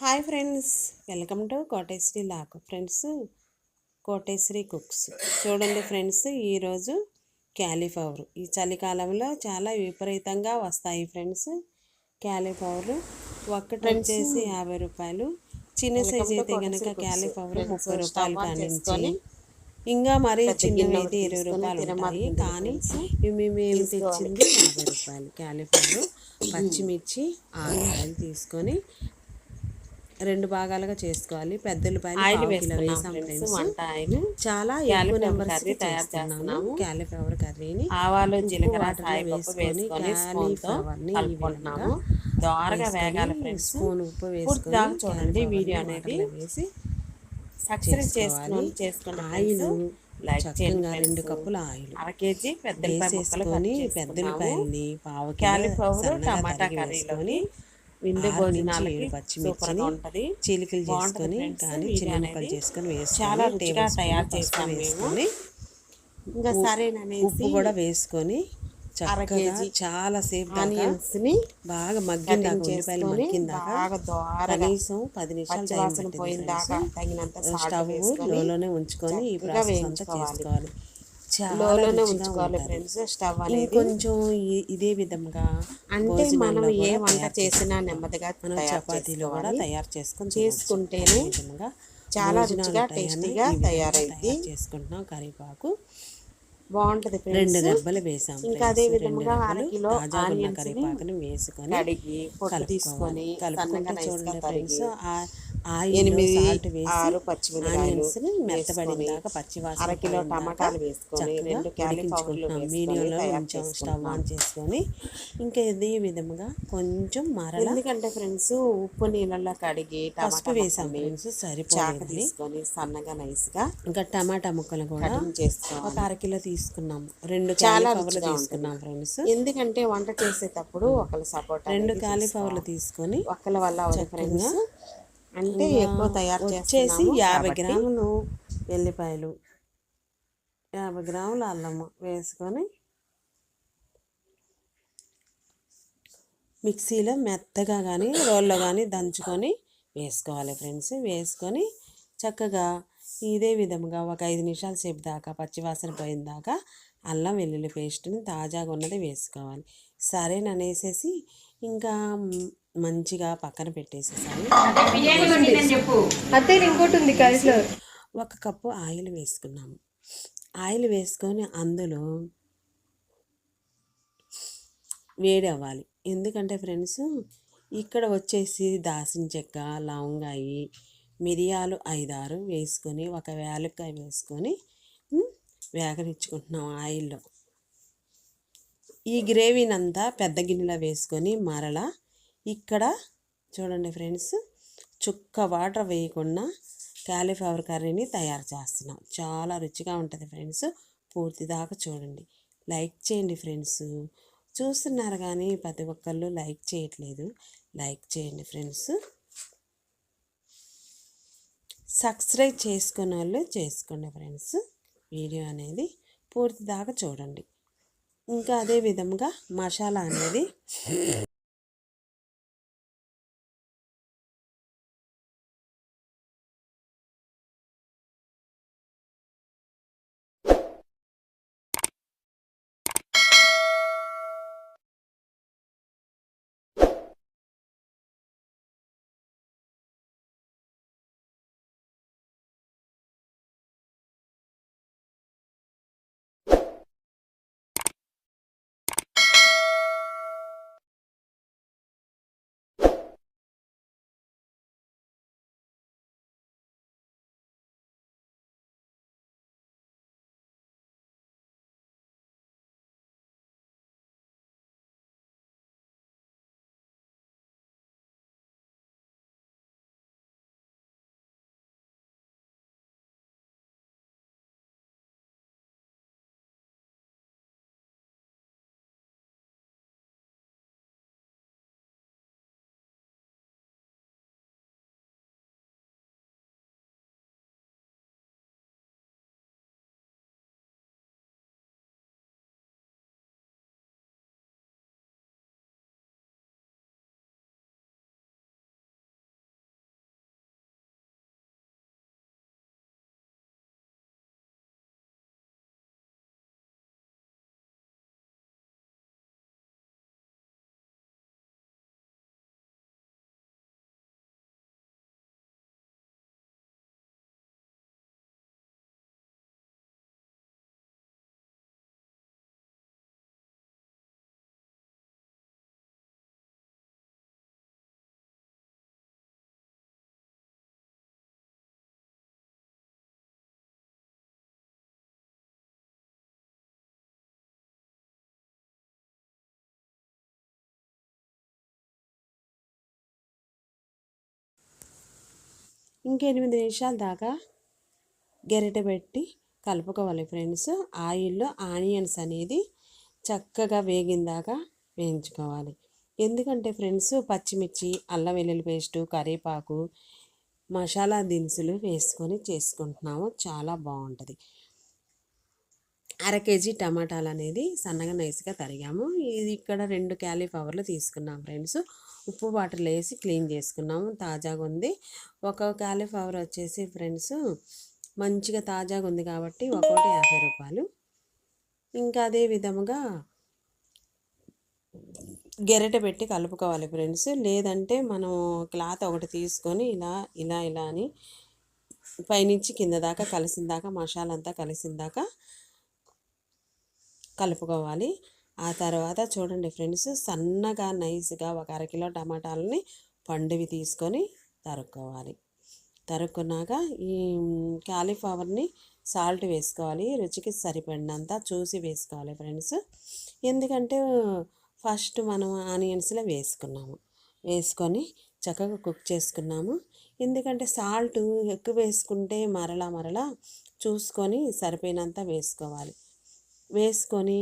Hi friends, welcome to Koteshwari లాక్. Friends, Koteshwari cooks. చూడండి friends, ఈరోజు క్యాలీఫ్లవర్ ఈ చలికాలంలో చాలా విపరీతంగా వస్తాయి ఫ్రెండ్స్. క్యాలీఫ్లవర్ ఒక్కటి వచ్చేసి 50 రూపాయలు. చిన్న సైజ్ అయితే కనుక క్యాలీఫ్లవర్ 30 రూపాయలు కానించి ఇంకా మరీ చిన్నవి అయితే 20 రూపాయలు ఉంటాయి. కానీ మేము తెచ్చింది 50 రూపాయలు. క్యాలీఫ్లవర్, పచ్చిమిర్చి 6 కాయలు తీసుకొని 2 భాగాలుగా చేసుకోవాలి. పెద్ద ఉల్లిపాయలు పావు కిలో వేసాం ఫ్రెండ్స్. చాలా ఎక్కువ నెంబర్స్ తయారు చేస్తున్నాము క్యాలీఫ్లవర్ కర్రీని. ఆవాలు, జీలకర్ర, వేసుకొని క్యాలీఫ్లవర్ని ఈ విధంగా దోరగా వేగాలి ఫ్రెండ్స్. స్పూన్ ఉప్పు వేసుకొని చూడండి వీడియో అనేది వేసి సక్సెస్ చేసుకుని ఆయిల్ చక్కగా 2 కప్పుల ఆయిల్ అర కేజీ పెద్ద వేసేసుకొని పెద్ద ఉల్లిపాయల్ని పావు క్యాలీఫ్లవర్ టమాటా కర్రీలోని విందు భోజనాలకి పచ్చిమిర్చిని చీలికలు చేసుకొని కానీ చిన్న ముక్కలు చేసుకొని వేసుకొని చాలా రుచిగా తయారు చేస్తాము వేసుకొని ఇంకా సరేననేసి ఉప్పు కూడా వేసుకొని చక్కగా చాలా సేపు ఆనియన్స్ని బాగా మగ్గిన దాకా ఉల్లిపాయలు మగ్గిన దాకా కనీసం 10 నిమిషాలు పోయిన దాకా తగినంత స్టవ్ లోనే ఉంచుకొని ఈ ప్రాసెస్ అంతా చేసుకోవాలి. లోనే ఉంచుకోవాలి ఫ్రెండ్స్. స్టవ్ అనేది కొంచెం ఇదే విధంగా అంటే మనం ఏ వంట చేసినా నెమ్మదిగా చపాతీలో కూడా తయారు చేసుకుంటేనే చాలా రుచిగా టేస్టీగా తయారైంది. చేసుకుంటున్నాం. కరివేపాకు బాగుంటది. 2 రెబ్బలు వేసాం. ఇంకా అదే విధంగా అరకిలో కరివేపాకుని వేసుకొని కడిగి పొట్టు తీసుకొని కలుపుకుంటే చూడండి ఫ్రెండ్స్. 8, 6 పచ్చిమిరపకాయలు మెత్తబడిన దాకా పచ్చివాసన అరకిలో టమాటాలు వేసుకొని 2 క్యాలీఫ్లవర్లు మీడియంలో ఉంచాం. స్టవ్ ఆన్ చేసుకొని ఇంకా ఇదే విధంగా కొంచెం మరల, ఎందుకంటే ఫ్రెండ్స్ ఉప్పు నీళ్ళల్లో కడిగి పసుపు వేసాం ఫ్రెండ్స్. సరిపోయి తీసుకొని సన్నగా నైస్గా ఇంకా టమాటా ముక్కలు కూడా చేసుకోవాలి. ఒక అరకిలో తీసుకున్నాం. 2 క్యాలీఫ్లవర్లు తీసుకున్నాం ఫ్రెండ్స్. ఎందుకంటే వంట చేసేటప్పుడు ఒకళ్ళ సపోర్ట్ 2 క్యాలీఫ్లవర్లు తీసుకొని ఒకళ్ళ వల్ల ఫ్రెండ్స్ అంటే ఎక్కువ తయారు చేసి 50 గ్రాములు ఎల్లిపాయలు, 50 గ్రాముల అల్లం వేసుకొని మిక్సీలో మెత్తగా కానీ రోల్లో కానీ దంచుకొని వేసుకోవాలి ఫ్రెండ్స్. వేసుకొని చక్కగా ఇదే విధంగా ఒక 5 నిమిషాల సేపు దాకా పచ్చివాసన పోయిన దాకా అల్లం వెల్లుల్లి పేస్ట్ని తాజాగా ఉన్నది వేసుకోవాలి. సరేననేసేసి ఇంకా మంచిగా పక్కన పెట్టేసేసాలి. ఇంకోటి ఉంది, 1 కప్పు ఆయిల్ వేసుకున్నాము. ఆయిల్ వేసుకొని అందులో వేడి అవ్వాలి. ఎందుకంటే ఫ్రెండ్స్ ఇక్కడ వచ్చేసి దాల్చిన చెక్క, లవంగాయి, మిరియాలు 5, 6 వేసుకొని 1 యాలక్కాయ వేసుకొని వేగనిచ్చుకుంటున్నాం ఆయిల్లో. ఈ గ్రేవీని అంతా పెద్ద గిన్నెలో వేసుకొని మరలా ఇక్కడ చూడండి ఫ్రెండ్స్, చుక్క వాటర్ వేయకుండా క్యాలీఫ్లవర్ కర్రీని తయారు చేస్తున్నాం. చాలా రుచిగా ఉంటుంది ఫ్రెండ్స్. పూర్తి దాకా చూడండి. లైక్ చేయండి ఫ్రెండ్స్. చూస్తున్నారు కానీ ప్రతి ఒక్కళ్ళు లైక్ చేయట్లేదు. లైక్ చేయండి ఫ్రెండ్స్. సబ్స్క్రైబ్ చేసుకునే వాళ్ళు చేసుకోండి ఫ్రెండ్స్. వీడియో అనేది పూర్తి దాకా చూడండి. ఇంకా అదే విధంగా మసాలా అనేది ఇంకా 8 నిమిషాల దాకా గరిటె పెట్టి కలుపుకోవాలి ఫ్రెండ్స్. ఆయిల్లో ఆనియన్స్ అనేది చక్కగా వేగిందాకా వేయించుకోవాలి. ఎందుకంటే ఫ్రెండ్స్ పచ్చిమిర్చి, అల్లం వెల్లుల్లి పేస్టు, కరివేపాకు, మసాలా దినుసులు వేసుకొని చేసుకుంటున్నాము. చాలా బాగుంటుంది. 1/2 కేజీ టమాటాలు అనేది సన్నగా నైస్గా తరిగాము. ఇది ఇక్కడ 2 క్యాలీఫ్లవర్లు తీసుకున్నాం ఫ్రెండ్స్. ఉప్పు వాటర్లో వేసి క్లీన్ చేసుకున్నాము. తాజాగా ఉంది. ఒక క్యాలీఫ్లవర్ వచ్చేసి ఫ్రెండ్స్ మంచిగా తాజాగా ఉంది కాబట్టి ఒక్కొక్కటి 50 రూపాయలు. ఇంకా అదే విధముగా గెరిటె పెట్టి కలుపుకోవాలి ఫ్రెండ్స్. లేదంటే మనం క్లాత్ ఒకటి తీసుకొని ఇలా అని పైనుంచి కింద దాకా కలిసిందాకా మసాలా అంతా కలిసిందాకా కలుపుకోవాలి. ఆ తర్వాత చూడండి ఫ్రెండ్స్, సన్నగా నైస్గా ఒక 1/2 కిలో టమాటాలని పండువి తీసుకొని తరుక్కోవాలి. తరుక్కున్నాక ఈ కాలీఫ్లవర్ని సాల్ట్ వేసుకోవాలి. రుచికి సరిపడినంత చూసి వేసుకోవాలి ఫ్రెండ్స్. ఎందుకంటే ఫస్ట్ మనం ఆనియన్స్లో వేసుకొని చక్కగా కుక్ చేసుకున్నాము. ఎందుకంటే సాల్ట్ ఎక్కువ వేసుకుంటే మరలా చూసుకొని సరిపోయినంత వేసుకోవాలి. వేసుకొని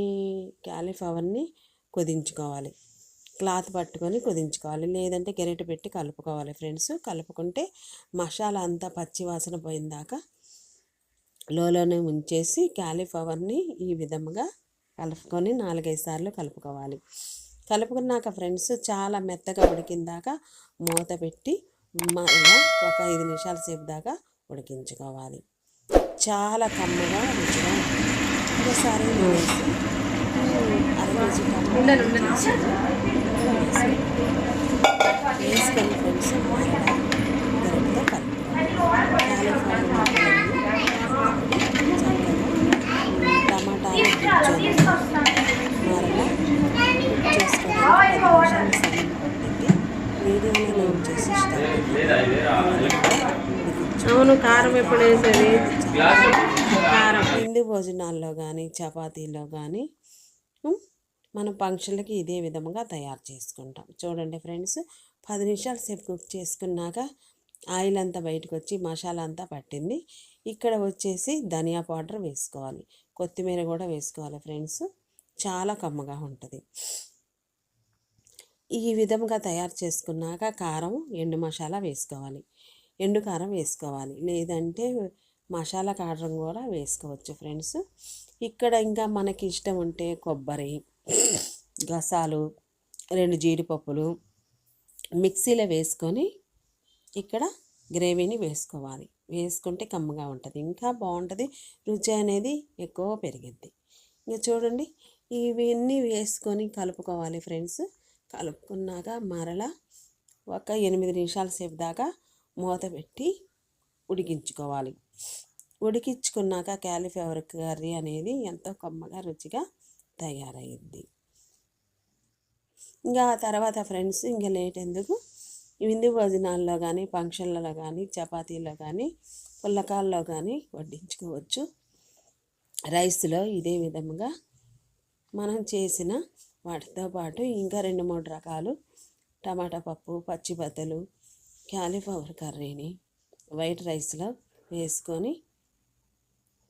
కాలీఫ్లవర్ని కుదించుకోవాలి. క్లాత్ పట్టుకొని కుదించుకోవాలి. లేదంటే గరిటె పెట్టి కలుపుకోవాలి ఫ్రెండ్స్. కలుపుకుంటే మసాలా అంతా పచ్చివాసన పోయిందాకా లోనే ఉంచేసి కాలీఫ్లవర్ని ఈ విధముగా కలుపుకొని 4-5 సార్లు కలుపుకోవాలి. కలుపుకున్నాక ఫ్రెండ్స్ చాలా మెత్తగా ఉడికిందాక మూత పెట్టి మళ్ళీ ఒక 5 నిమిషాల సేపు దాకా ఉడికించుకోవాలి. చాలా కమ్మగా రుచిగా ఒకసారి వేసి 1/2 కేజీ వేసుకొని ఫ్రెండ్స్ గరిటెతో కలుపుకోవాలి. టమాటాలు మరలా చేసుకోవడానికి 10 నిమిషాలు సమయం పట్టింది. వీడియోని లైక్ చేసి అవును, కారం ఎప్పుడు వేసేది? కారం హిందూ భోజనాల్లో కానీ చపాతీలో కానీ మనం ఫంక్షన్లకి ఇదే విధంగా తయారు చేసుకుంటాం. చూడండి ఫ్రెండ్స్, 10 నిమిషాల సేపు కుక్ చేసుకున్నాక ఆయిల్ అంతా బయటకు వచ్చి మసాలా అంతా పట్టింది. ఇక్కడ వచ్చేసి ధనియా పౌడర్ వేసుకోవాలి. కొత్తిమీర కూడా వేసుకోవాలి ఫ్రెండ్స్. చాలా కమ్మగా ఉంటుంది. ఈ విధంగా తయారు చేసుకున్నాక కారం, ఎండు మసాలా వేసుకోవాలి. ఎండు కారం వేసుకోవాలి. లేదంటే మసాలా కారం కూడా వేసుకోవచ్చు ఫ్రెండ్స్. ఇక్కడ ఇంకా మనకి ఇష్టం ఉంటే కొబ్బరి, గసాలు, 2 జీడిపప్పులు మిక్సీలో వేసుకొని ఇక్కడ గ్రేవీని వేసుకోవాలి. వేసుకుంటే కమ్మగా ఉంటుంది, ఇంకా బాగుంటుంది. రుచి అనేది ఎక్కువ పెరిగిద్ది. ఇంకా చూడండి, ఇవన్నీ వేసుకొని కలుపుకోవాలి ఫ్రెండ్స్. కలుపుకున్నాక మరలా ఒక 8 నిమిషాల సేపు దాకా మూత పెట్టి ఉడికించుకోవాలి. ఉడికించుకున్నాక కాలీఫ్లవర్ కర్రీ అనేది ఎంతో కమ్మగా రుచిగా తయారయ్యింది. ఇంకా ఆ తర్వాత ఫ్రెండ్స్ ఇంకా లేట్ ఎందుకు, విందు భోజనాల్లో కానీ ఫంక్షన్లలో కానీ చపాతీలో కానీ పుల్లకాల్లో కానీ వడ్డించుకోవచ్చు. రైస్లో ఇదే విధంగా మనం చేసిన వాటితో పాటు ఇంకా 2-3 రకాలు టమాటా పప్పు, పచ్చి బద్దలు, కాలీఫ్లవర్ కర్రీని వైట్ రైస్లో వేసుకొని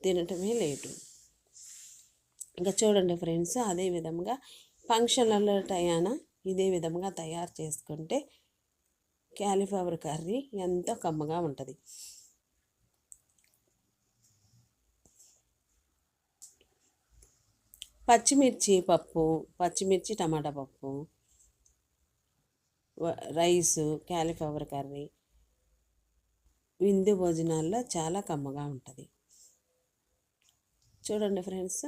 తినటమే లేటు. ఇంకా చూడండి ఫ్రెండ్స్, అదే విధంగా ఫంక్షన్లలో టయాన ఇదే విధంగా తయారు చేసుకుంటే కాలీఫ్లవర్ కర్రీ ఎంతో కమ్మగా ఉంటుంది. పచ్చిమిర్చి టమాటా పప్పు, రైసు, కాలీఫ్లవర్ కర్రీ విందు భోజనాల్లో చాలా కమ్మగా ఉంటుంది. చూడండి ఫ్రెండ్స్,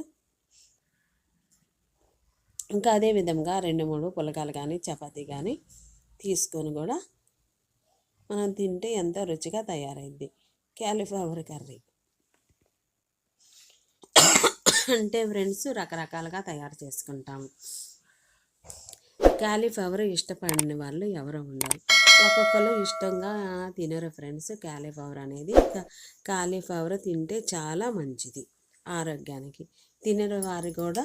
ఇంకా అదే విధంగా 2-3 పులకాలు కానీ చపాతీ కానీ తీసుకొని కూడా మనం తింటే ఎంతో రుచిగా తయారైద్ది కాలీఫ్లవర్ కర్రీ. అంటే ఫ్రెండ్స్ రకరకాలుగా తయారు చేసుకుంటాము. కాలీఫ్లవర్ ఇష్టపడిన వాళ్ళు ఎవరు ఉండరు. ఒక్కొక్కరు ఇష్టంగా తినరు ఫ్రెండ్స్. కాలీఫ్లవర్ అనేది కాలీఫ్లవర్ తింటే చాలా మంచిది ఆరోగ్యానికి. తినని వారు కూడా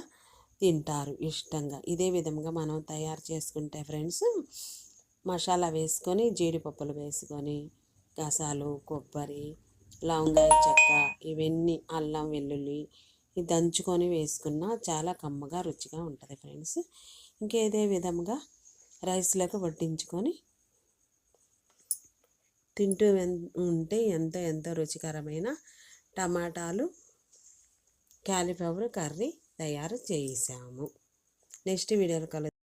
తింటారు ఇష్టంగా. ఇదే విధంగా మనం తయారు చేసుకుంటే ఫ్రెండ్స్ మసాలా వేసుకొని జీడిపప్పులు వేసుకొని గసాలు, కొబ్బరి, లవంగాయ చెక్క, ఇవన్నీ అల్లం వెల్లుల్లి ఇది దంచుకొని వేసుకున్న చాలా కమ్మగా రుచిగా ఉంటుంది ఫ్రెండ్స్. ఇంకేదే విధంగా రైస్లోకి వడ్డించుకొని తింటూ ఉంటే ఎంతో రుచికరమైన టమాటాలు క్యాలీఫ్లవర్ కర్రీ తయారు చేసాము. నెక్స్ట్ వీడియోలో కలుద్దాం.